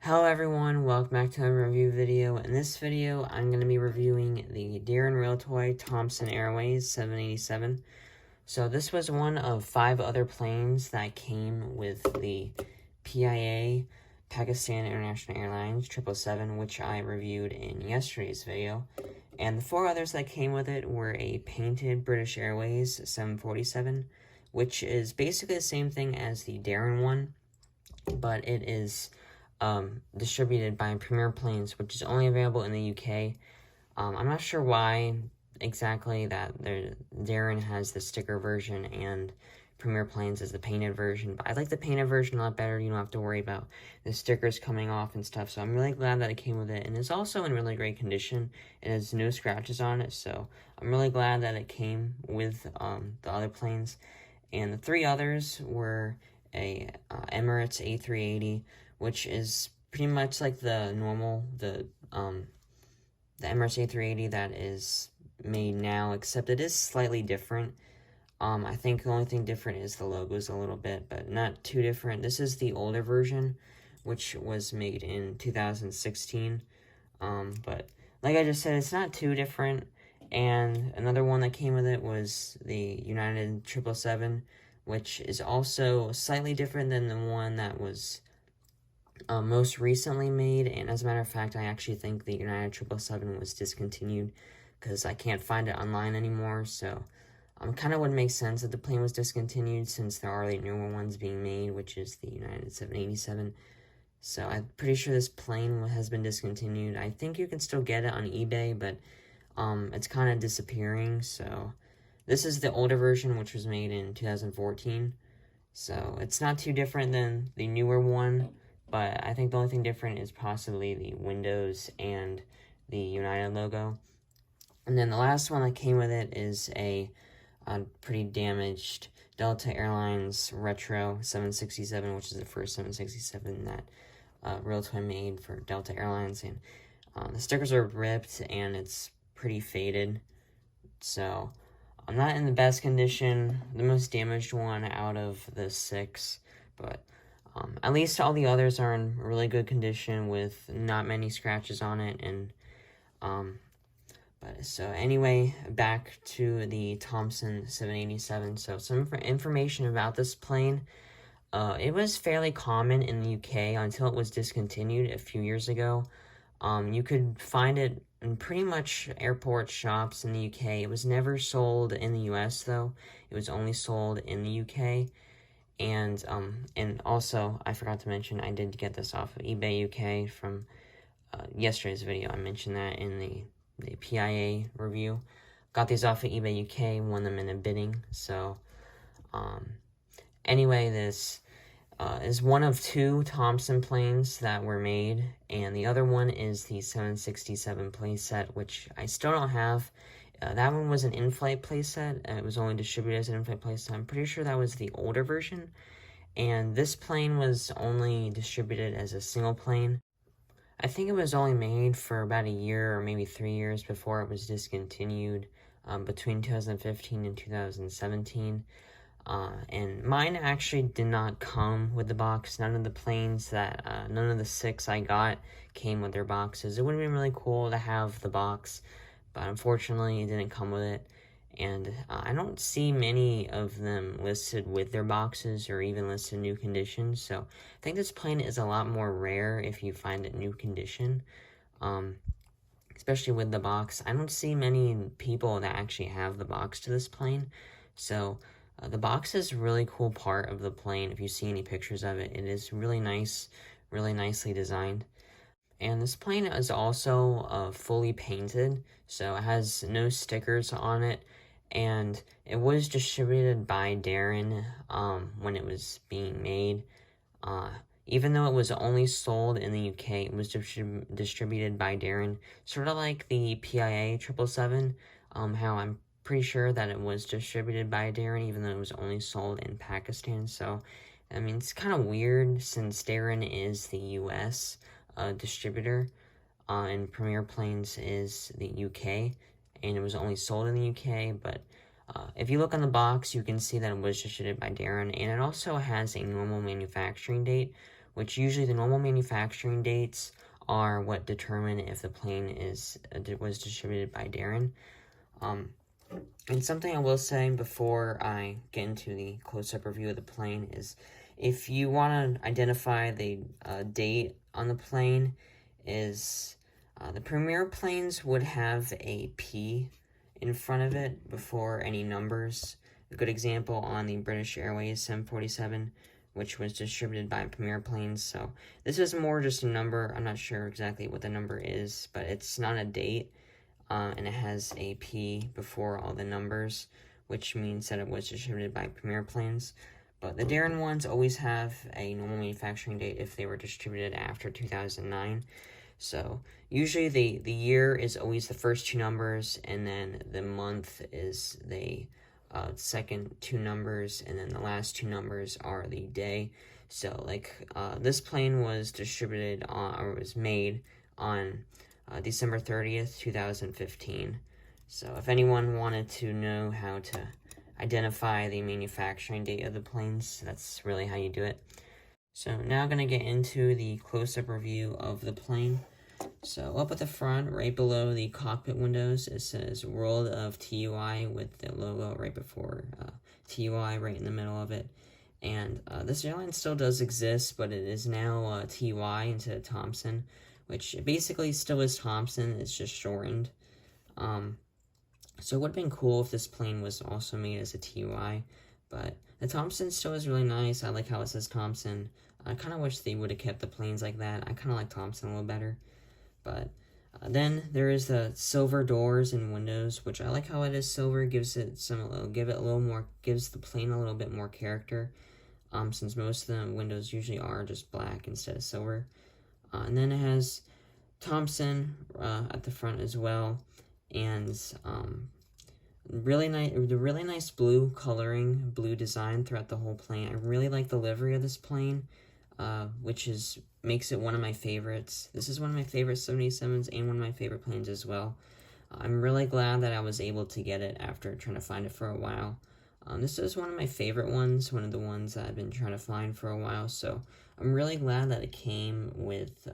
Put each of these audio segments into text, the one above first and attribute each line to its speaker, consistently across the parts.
Speaker 1: Hello everyone, welcome back to another review video. In this video, I'm going to be reviewing the Daron Realtoy Thomson Airways 787. So this was one of 5 other planes that came with the PIA, Pakistan International Airlines 777, which I reviewed in yesterday's video. And the 4 others that came with it were a painted British Airways 747, which is basically the same thing as the Daron one, but it is distributed by Premier Planes, which is only available in the UK. I'm not sure why exactly that Daron has the sticker version and Premier Planes is the painted version, but I like the painted version a lot better. You don't have to worry about the stickers coming off and stuff, so I'm really glad that it came with it, and it's also in really great condition. It has no scratches on it, so I'm really glad that it came with the other planes. And the 3 others were a Emirates A380, which is pretty much like the normal, the Emirates A380 that is made now, except it is slightly different. I think the only thing different is the logos a little bit, but not too different. This is the older version, which was made in 2016. But like I just said, it's not too different. And another one that came with it was the United 777, which is also slightly different than the one that was most recently made. And as a matter of fact, I actually think the United 777 was discontinued because I can't find it online anymore. So kind of would make sense that the plane was discontinued since there are newer ones being made, which is the United 787. So I'm pretty sure this plane has been discontinued. I think you can still get it on eBay, but it's kind of disappearing. So this is the older version, which was made in 2014. So it's not too different than the newer one, but I think the only thing different is possibly the windows and the United logo. And then the last one that came with it is a pretty damaged Delta Airlines Retro 767, which is the first 767 that Realtoy made for Delta Airlines. And the stickers are ripped and it's pretty faded. So I'm not in the best condition, the most damaged one out of the 6, but at least all the others are in really good condition with not many scratches on it. And so anyway, back to the Thomson 787. So some information about this plane. It was fairly common in the UK until it was discontinued a few years ago. You could find it in pretty much airport shops in the UK. It was never sold in the US though. It was only sold in the UK. And also, I forgot to mention, I did get this off of eBay UK from yesterday's video. I mentioned that in the PIA review. Got these off of eBay UK, won them in a bidding. So, anyway, this is one of 2 Thomson planes that were made, and the other one is the 767 playset, which I still don't have. That one was an in-flight playset. It was only distributed as an in-flight playset. I'm pretty sure that was the older version, and this plane was only distributed as a single plane. I think it was only made for about a year or maybe 3 years before it was discontinued, between 2015 and 2017. And mine actually did not come with the box. None of the planes that, none of the 6 I got came with their boxes. It would have been really cool to have the box, but unfortunately it didn't come with it. And I don't see many of them listed with their boxes or even listed new condition. So I think this plane is a lot more rare if you find it new condition, especially with the box. I don't see many people that actually have the box to this plane. So the box is a really cool part of the plane. If you see any pictures of it, it is really nice, really nicely designed. And this plane is also fully painted, so it has no stickers on it. And it was distributed by Daron when it was being made. Even though it was only sold in the UK, it was distributed by Daron. Sort of like the PIA 777, how I'm pretty sure that it was distributed by Daron, even though it was only sold in Pakistan. So, I mean, it's kind of weird since Daron is the US distributor, and Premier Planes is the UK, and it was only sold in the UK, but if you look on the box, you can see that it was distributed by Daron, and it also has a normal manufacturing date, which usually the normal manufacturing dates are what determine if the plane was distributed by Daron. And something I will say before I get into the close-up review of the plane is, if you want to identify the date on the plane, is the Premier planes would have a P in front of it before any numbers. A good example on the British Airways 747, which was distributed by Premier planes. So this is more just a number. I'm not sure exactly what the number is, but it's not a date. And it has a P before all the numbers, which means that it was distributed by Premier planes. But the Daron ones always have a normal manufacturing date if they were distributed after 2009. So usually the year is always the first two numbers, and then the month is the second two numbers, and then the last two numbers are the day. So like this plane was distributed or was made on December 30th, 2015. So if anyone wanted to know how to identify the manufacturing date of the planes, that's really how you do it. So now I'm going to get into the close-up review of the plane. So up at the front, right below the cockpit windows, it says World of TUI with the logo right before TUI right in the middle of it. And this airline still does exist, but it is now TUI instead of Thomson, which basically still is Thomson, it's just shortened. So it would have been cool if this plane was also made as a TUI, but the Thomson still is really nice. I like how it says Thomson. I kind of wish they would have kept the planes like that. I kind of like Thomson a little better. But then there is the silver doors and windows, which I like how it is silver. Gives it gives the plane a little bit more character. Since most of the windows usually are just black instead of silver. And then it has Thomson at the front as well, and the really nice blue coloring, blue design throughout the whole plane. I really like the livery of this plane, which makes it one of my favorites. This is one of my favorite 787s and one of my favorite planes as well. I'm really glad that I was able to get it after trying to find it for a while. This is one of my favorite ones, one of the ones that I've been trying to find for a while, so I'm really glad that it came with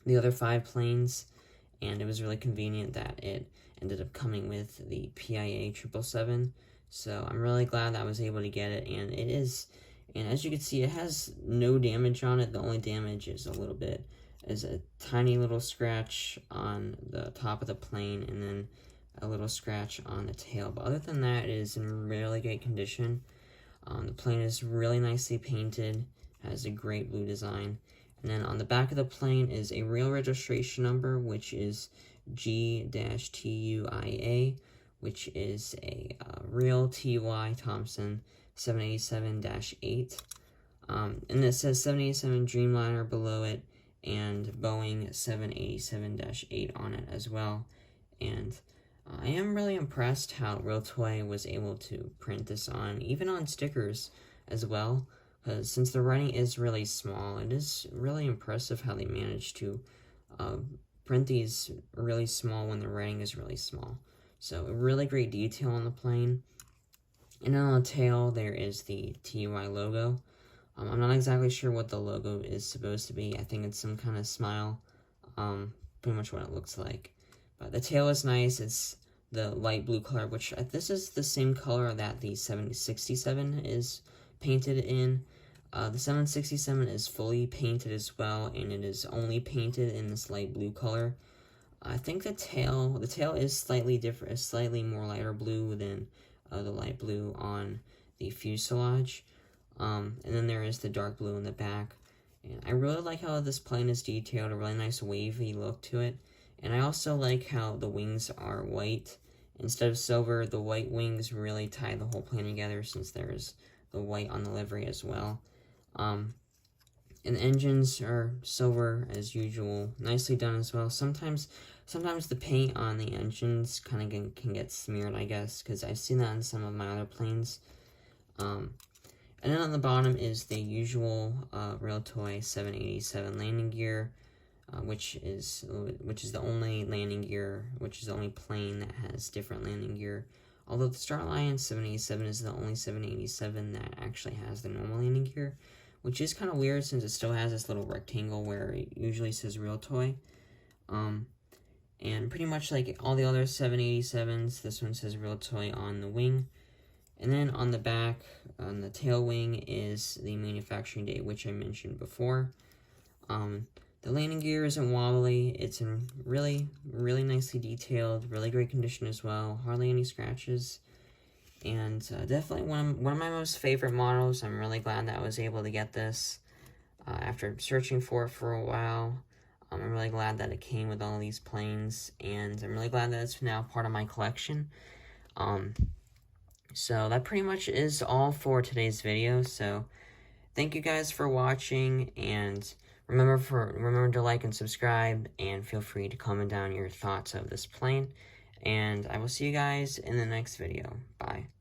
Speaker 1: the other 5 planes, and it was really convenient that it ended up coming with the PIA 777, so I'm really glad that I was able to get it, and as you can see, it has no damage on it. The only damage is a tiny little scratch on the top of the plane, and then a little scratch on the tail, but other than that, it is in really great condition. The plane is really nicely painted, has a great blue design, and then on the back of the plane is a real registration number, which is G-TUIA, which is a real TUI Thomson 787-8, and it says 787 Dreamliner below it, and Boeing 787-8 on it as well, and I am really impressed how Realtoy was able to print this even on stickers as well, because since the writing is really small, it is really impressive how they managed to print these really small when the writing is really small. So a really great detail on the plane. And on the tail, there is the TUI logo. I'm not exactly sure what the logo is supposed to be. I think it's some kind of smile, pretty much what it looks like. But the tail is nice. It's the light blue color, which this is the same color that the 767 is painted in. The 767 is fully painted as well, and it is only painted in this light blue color. I think the tail is slightly different, slightly more lighter blue than the light blue on the fuselage. And then there is the dark blue in the back. And I really like how this plane is detailed, a really nice wavy look to it. And I also like how the wings are white. Instead of silver, the white wings really tie the whole plane together, since there's the white on the livery as well. And the engines are silver as usual, nicely done as well. Sometimes the paint on the engines kind of can get smeared, I guess, because I've seen that on some of my other planes. And then on the bottom is the usual Realtoy 787 landing gear, which is the only landing gear, which is the only plane that has different landing gear. Although the Star Alliance 787 is the only 787 that actually has the normal landing gear, which is kind of weird since it still has this little rectangle where it usually says Realtoy. And pretty much like all the other 787s, this one says Realtoy on the wing. And then on the back, on the tail wing, is the manufacturing date, which I mentioned before. The landing gear isn't wobbly. It's in really nicely detailed, really great condition as well. Hardly any scratches. And definitely one of my most favorite models. I'm really glad that I was able to get this after searching for it for a while. I'm really glad that it came with all these planes, and I'm really glad that it's now part of my collection. So that pretty much is all for today's video. So thank you guys for watching, and remember to like and subscribe, and feel free to comment down your thoughts of this plane. And I will see you guys in the next video. Bye.